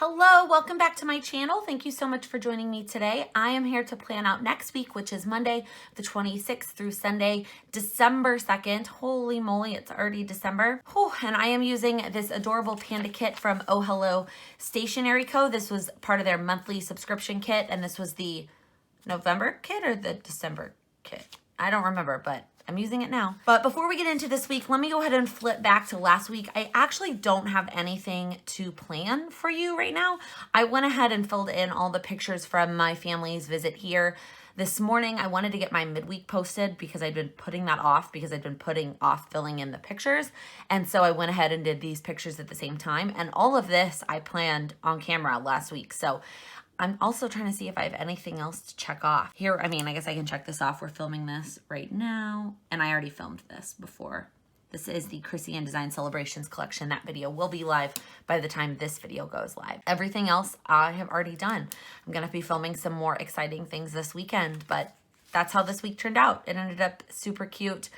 Hello, welcome back to my channel. Thank you so much for joining me today. I am here to plan out next week, which is Monday the 26th through Sunday, December 2nd. Holy moly, it's already December. Whew, and I am using this adorable panda kit from Oh Hello Stationery Co. This was part of their monthly subscription kit, and this was the November kit or the December kit. I don't remember, but I'm using it now. But before we get into this week, let me go ahead and flip back to last week. I actually don't have anything to plan for you right now. I went ahead and filled in all the pictures from my family's visit here. This morning, I wanted to get my midweek posted because I'd been putting that off because I'd been putting off filling in the pictures. And so I went ahead and did these pictures at the same time. And all of this I planned on camera last week. So I'm also trying to see if I have anything else to check off. Here, I guess I can check this off. We're filming this right now, and I already filmed this before. This is the Chrissy and Design Celebrations collection. That video will be live by the time this video goes live. Everything else I have already done. I'm gonna be filming some more exciting things this weekend, but that's how this week turned out. It ended up super cute.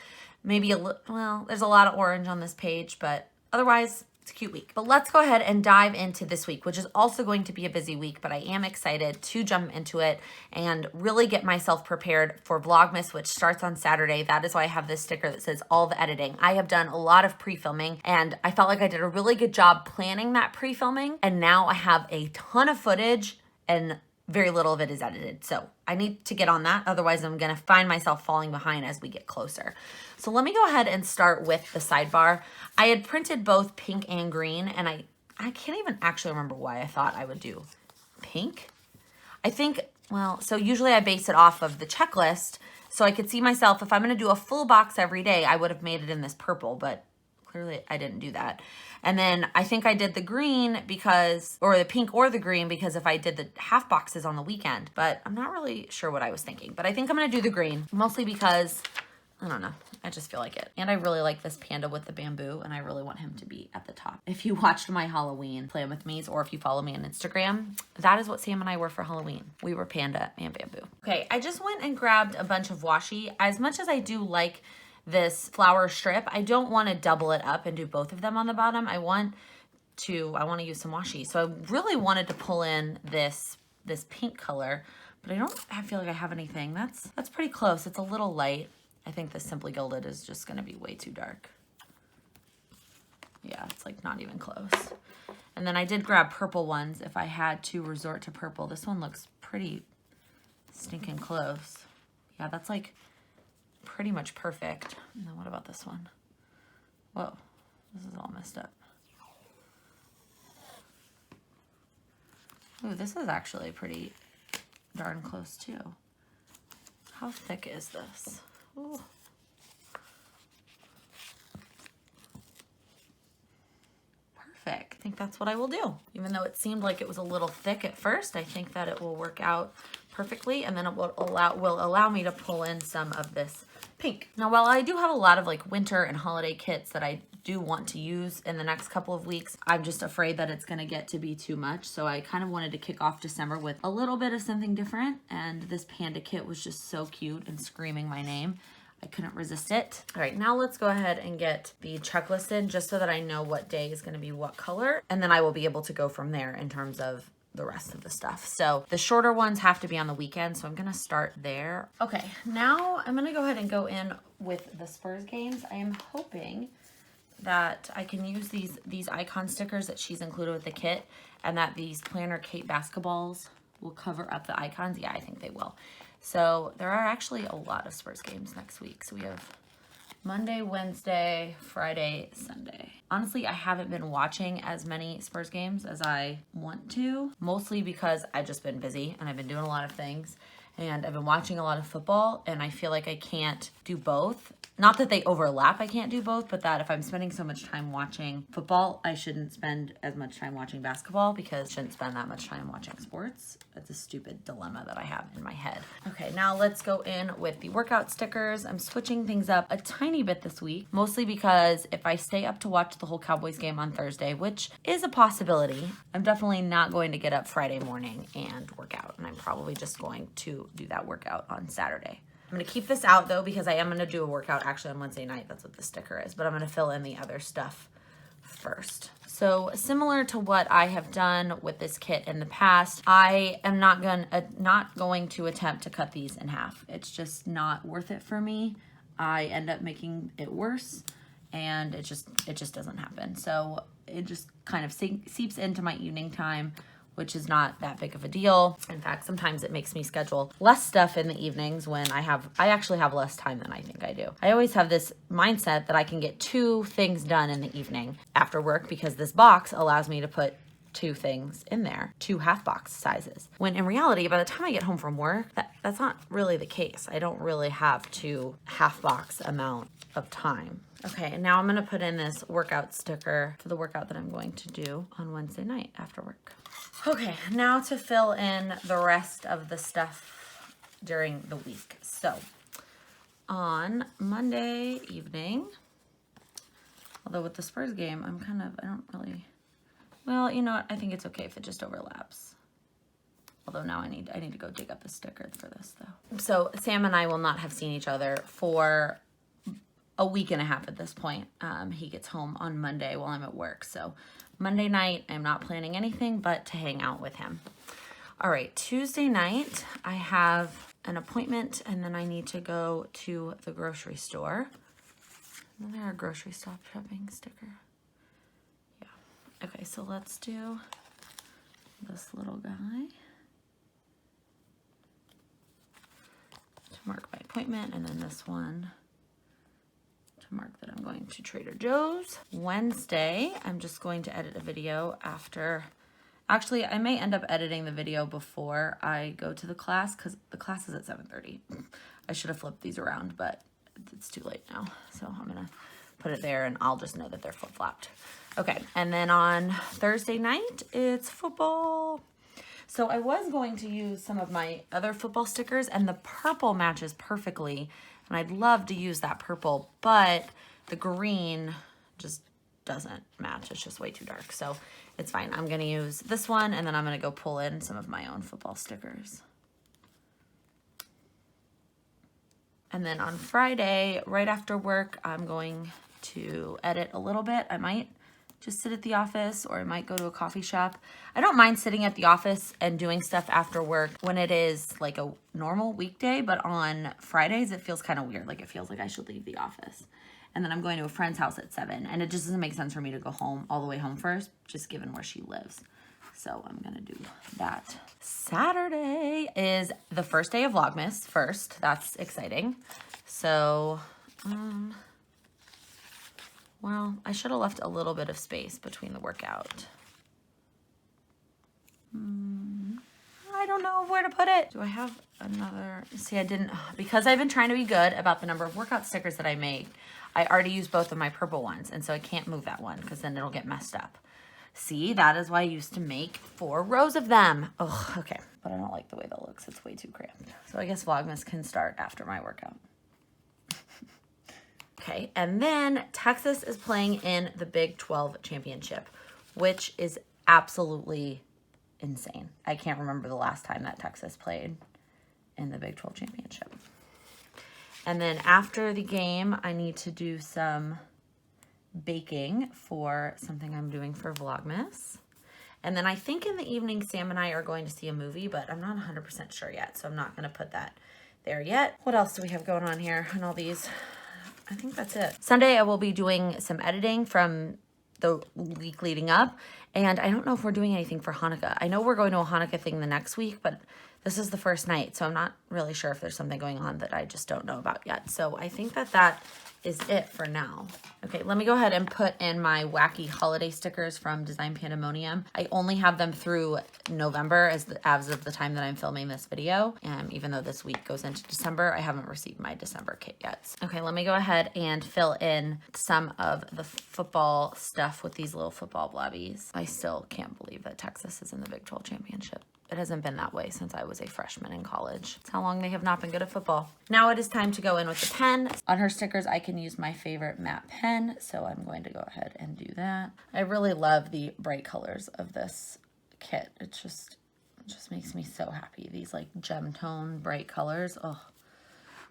Maybe well, there's a lot of orange on this page, but otherwise, it's a cute week. But let's go ahead and dive into this week, which is also going to be a busy week, but I am excited to jump into it and really get myself prepared for Vlogmas, which starts on Saturday. That is why I have this sticker that says all the editing. I have done a lot of pre-filming, and I felt like I did a really good job planning that pre-filming, and now I have a ton of footage and very little of it is edited. So I need to get on that. Otherwise, I'm going to find myself falling behind as we get closer. So let me go ahead and start with the sidebar. I had printed both pink and green, and I can't even actually remember why I thought I would do pink. I think, well, so usually I base it off of the checklist. So I could see myself, if I'm going to do a full box every day, I would have made it in this purple, but clearly I didn't do that. And then I think I did the green because, or the pink or the green, because if I did the half boxes on the weekend, but I'm not really sure what I was thinking. But I think I'm going to do the green, mostly because, I don't know, I just feel like it. And I really like this panda with the bamboo, and I really want him to be at the top. If you watched my Halloween Plan With Me's, or if you follow me on Instagram, that is what Sam and I were for Halloween. We were panda and bamboo. Okay, I just went and grabbed a bunch of washi. As much as I do like this flower strip, I don't want to double it up and do both of them on the bottom. I want to use some washi. So I really wanted to pull in this pink color, but I feel like I have anything. That's pretty close. It's a little light. I think the Simply Gilded is just going to be way too dark. Yeah, it's like not even close. And then I did grab purple ones if I had to resort to purple. This one looks pretty stinking close. Yeah, that's like pretty much perfect. And then what about this one? Whoa, this is all messed up. Ooh, this is actually pretty darn close too. How thick is this? Ooh. Perfect. I think that's what I will do. Even though it seemed like it was a little thick at first, I think that it will work out perfectly, and then it will allow me to pull in some of this pink. Now, while I do have a lot of like winter and holiday kits that I do want to use in the next couple of weeks, I'm just afraid that it's going to get to be too much. So I kind of wanted to kick off December with a little bit of something different, and this panda kit was just so cute and screaming my name. I couldn't resist it. All right, now let's go ahead and get the checklist in just so that I know what day is going to be what color, and then I will be able to go from there in terms of the rest of the stuff. So the shorter ones have to be on the weekend, so I'm gonna start there. Okay, now I'm gonna go ahead and go in with the Spurs games. I am hoping that I can use these icon stickers that she's included with the kit, and that these Planner Kate basketballs will cover up the icons. Yeah, I think they will. So there are actually a lot of Spurs games next week. So we have Monday, Wednesday, Friday, Sunday. Honestly, I haven't been watching as many Spurs games as I want to, mostly because I've just been busy and I've been doing a lot of things, and I've been watching a lot of football, and I feel like I can't do both. Not that they overlap, I can't do both, but that if I'm spending so much time watching football, I shouldn't spend as much time watching basketball, because I shouldn't spend that much time watching sports. That's a stupid dilemma that I have in my head. Okay, now let's go in with the workout stickers. I'm switching things up a tiny bit this week, mostly because if I stay up to watch the whole Cowboys game on Thursday, which is a possibility, I'm definitely not going to get up Friday morning and work out, and I'm probably just going to do that workout on Saturday. I'm going to keep this out though, because I am going to do a workout actually on Wednesday night. That's what the sticker is, but I'm going to fill in the other stuff first. So similar to what I have done with this kit in the past, I am not going to attempt to cut these in half. It's just not worth it for me. I end up making it worse, and it just doesn't happen. So it just kind of seeps into my evening time, which is not that big of a deal. In fact, sometimes it makes me schedule less stuff in the evenings when I actually have less time than I think I do. I always have this mindset that I can get 2 things done in the evening after work because this box allows me to put 2 things in there, 2 half box sizes. When in reality, by the time I get home from work, that's not really the case. I don't really have 2 half box amount of time. Okay, and now I'm gonna put in this workout sticker for the workout that I'm going to do on Wednesday night after work. Okay, now to fill in the rest of the stuff during the week. So on Monday evening, although with the Spurs game, well, you know what? I think it's okay if it just overlaps. Although now I need to go dig up a sticker for this though. So Sam and I will not have seen each other for a week and a half at this point. He gets home on Monday while I'm at work. So Monday night, I'm not planning anything but to hang out with him. All right, Tuesday night, I have an appointment and then I need to go to the grocery store. Is there a grocery shopping sticker? Yeah. Okay, so let's do this little guy to mark my appointment, and then this one mark that I'm going to Trader Joe's. Wednesday, I'm just going to edit a video after. Actually, I may end up editing the video before I go to the class because the class is at 7:30. I should have flipped these around, but it's too late now. So I'm gonna put it there and I'll just know that they're flip-flopped. Okay, and then on Thursday night, it's football. So I was going to use some of my other football stickers, and the purple matches perfectly. And I'd love to use that purple, but the green just doesn't match. It's just way too dark. So it's fine. I'm going to use this one, and then I'm going to go pull in some of my own football stickers. And then on Friday, right after work, I'm going to edit a little bit. I might just sit at the office, or I might go to a coffee shop. I don't mind sitting at the office and doing stuff after work when it is like a normal weekday, but on Fridays, it feels kind of weird. Like it feels like I should leave the office. And then I'm going to a friend's house at 7, and it just doesn't make sense for me to go home all the way home first, just given where she lives. So I'm gonna do that. Saturday is the first day of Vlogmas first. That's exciting. So, well, I should have left a little bit of space between the workout. I don't know where to put it. Do I have another? See, I didn't, because I've been trying to be good about the number of workout stickers that I make. I already used both of my purple ones, and so I can't move that one because then it'll get messed up. See, that is why I used to make 4 rows of them. Oh, okay. But I don't like the way that looks. It's way too cramped. So I guess Vlogmas can start after my workout. Okay, and then Texas is playing in the Big 12 championship, which is absolutely insane. I can't remember the last time that Texas played in the Big 12 championship. And then after the game, I need to do some baking for something I'm doing for Vlogmas. And then I think in the evening, Sam and I are going to see a movie, but I'm not 100% sure yet, so I'm not going to put that there yet. What else do we have going on here on all these? I think that's it. Sunday, I will be doing some editing from the week leading up, and I don't know if we're doing anything for Hanukkah. I know we're going to a Hanukkah thing the next week, but this is the first night, so I'm not really sure if there's something going on that I just don't know about yet. So I think that that is it for now. Okay, let me go ahead and put in my wacky holiday stickers from Design Pandemonium. I only have them through November as of the time that I'm filming this video. And even though this week goes into December, I haven't received my December kit yet. Okay, let me go ahead and fill in some of the football stuff with these little football blobbies. I still can't believe that Texas is in the Big 12 championship. It hasn't been that way since I was a freshman in college. It's how long they have not been good at football. Now it is time to go in with the pen. On her stickers, I can use my favorite matte pen, so I'm going to go ahead and do that. I really love the bright colors of this kit. It just makes me so happy. These like gem tone bright colors. Oh,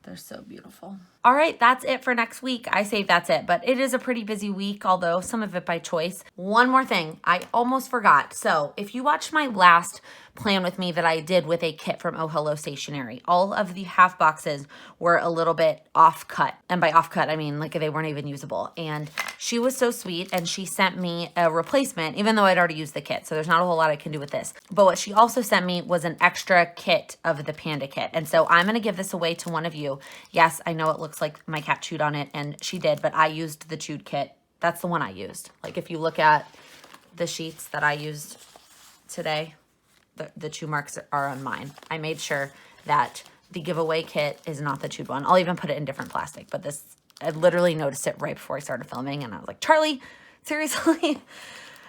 They're so beautiful. All right, that's it for next week. I say that's it, but it is a pretty busy week, although some of it by choice. One more thing, I almost forgot. So if you watched my last plan with me that I did with a kit from Oh Hello Stationery, all of the half boxes were a little bit off cut. And by off cut, I mean like they weren't even usable. And she was so sweet and she sent me a replacement, even though I'd already used the kit. So there's not a whole lot I can do with this. But what she also sent me was an extra kit of the Panda kit. And so I'm gonna give this away to one of you. Yes, I know it looks like my cat chewed on it, and she did, but I used the chewed kit. That's the one I used. Like if you look at the sheets that I used today, the chew marks are on mine. I made sure that the giveaway kit is not the chewed one. I'll even put it in different plastic, but this, I literally noticed it right before I started filming, and I was like, Charlie, seriously?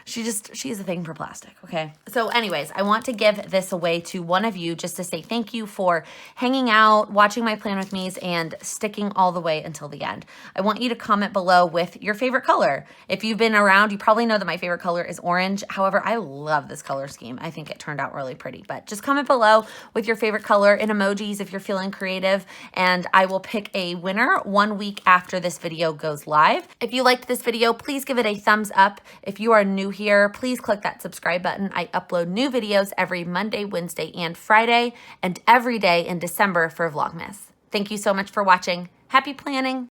She has a thing for plastic, okay? So anyways, I want to give this away to one of you just to say thank you for hanging out, watching my plan with me's, and sticking all the way until the end. I want you to comment below with your favorite color. If you've been around, you probably know that my favorite color is orange. However, I love this color scheme. I think it turned out really pretty, but just comment below with your favorite color in emojis if you're feeling creative, and I will pick a winner 1 week after this video goes live. If you liked this video, please give it a thumbs up. If you are new here, please click that subscribe button. I upload new videos every Monday, Wednesday, and Friday, and every day in December for Vlogmas. Thank you so much for watching. Happy planning!